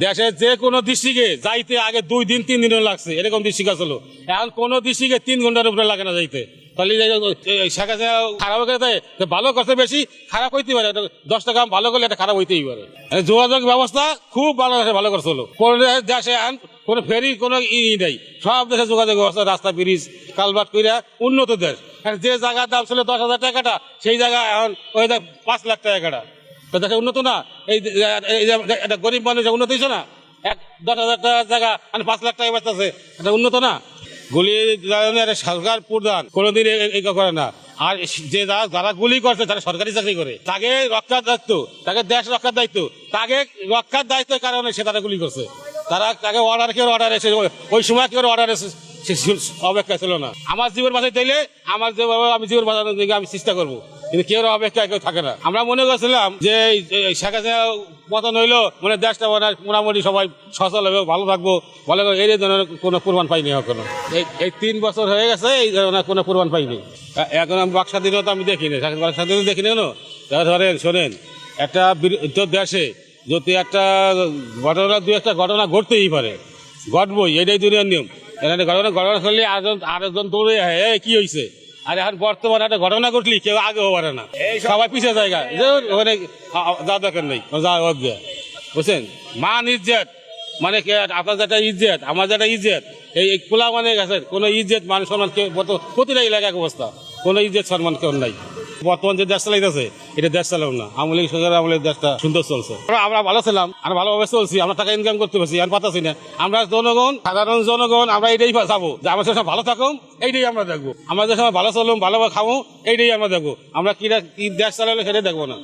দেশের যে কোনো ডিস্ট্রিক্টে যাইতে আগে 2 দিন 3 দিনও লাগছে, এরকম ডিস্ট্রিক্ট ছিল। এখন কোনো ডিস্ট্রিক্টে 3 ঘন্টার উপরে লাগে না যাইতে। তাহলে শেখ হাসিনা খারাপ হয়ে ভালো করতে বেশি, খারাপ হইতে পারে। 10 টাকা ভালো করলে এটা খারাপ হইতেই পারে। যোগাযোগ ব্যবস্থা খুব ভালো করছিল। কোন দেশে কোনো ফেরি কোনো নেই, সব দেশে যোগাযোগ ব্যবস্থা, রাস্তা ব্রিজ কালভার্ট কইরা উন্নত দেশ। যে জায়গার দাম ছিল 10,000 টাকাটা, সেই জায়গায় এখন ওই 5 লাখ টাকাটা। তো দেখে উন্নত না? এই একটা গরিব মানুষ উন্নত হয়েছে না? 10,000 টাকার জায়গা 5 লাখ টাকা বাঁচতেছে, এটা উন্নত না? গুলি সরকার প্রধান কোনোদিন এই করে না। আর যে যারা গুলি করছে তারা সরকারি চাকরি করে, তাকে রক্ষার দায়িত্ব, তাকে দেশ রক্ষার দায়িত্ব, তাকে রক্ষার দায়িত্বের কারণে সে তারা গুলি করছে। তাকে অর্ডার এসে ওই সময় কি অর্ডার এসে অপেক্ষা ছিল না। আমার জীবন বাঁচাই দিলে আমার যেভাবে আমি জীবন বাঁচানোর দিকে আমি চেষ্টা করবো, কিন্তু কেউ অপেক্ষায় কেউ থাকে না। আমরা মনে করছিলাম যে শেখ হাসিনা পতন হইলো মানে দেশটা মোটামুটি সবাই সচল হবে, ভালো থাকবো, ভালো এই ধরনের কোনো প্রমাণ পাইনি এখনো। এই 3 বছর হয়ে গেছে, এই ধরনের কোনো প্রমাণ পাইনি। এখন আমি বাক স্বাধীনতা আমি দেখিনি, বাক স্বাধীনতা দেখিনি কেন? ধরেন শোনেন, একটা দেশে যদি একটা ঘটনা 2-1টা ঘটনা ঘটতেই পারে, ঘটবই, এটাই দুনিয়ার নিয়ম। ঘটনা করলে আরেকজন দৌড়ে কি হয়েছে। আর এখন বর্তমানে একটা ঘটনা ঘটলি কেউ আগেও পারে না, সবাই পিছিয়ে জায়গা ওখানে যা দরকার নেই, বুঝছেন? মান ইজ্জত মানে আপনার যেটা ইজ্জত, আমার যেটা ইজ্জত, এই খোলা মানে গেছে কোনো ইজ্জত মান সম্মান কেউ প্রতিটা এলাকার অবস্থা, কোনো ইজ্জত সম্মান কেউ নাই। বর্তমান যে দেশ চালাইতেছে এটা দেশ চালাও না, আওয়ামী লীগ সরকার আমলের দেশটা সুন্দর চলছে। আমরা ভালো ছিলাম, আমরা ভালোভাবে চলছি, আমরা টাকা ইনকাম করতে পারছি, আর পাতাছি না। আমরা জনগণ, সাধারণ জনগণ, আমরা এইটাই চাবো যে আমার সব ভালো থাকুন, এইটাই আমরা দেখবো। আমাদের সময় ভালো চলুন, ভালোভাবে খাবো, এইটাই আমরা দেখবো। আমরা কি দেশ চালালে সেটাই দেখবো না।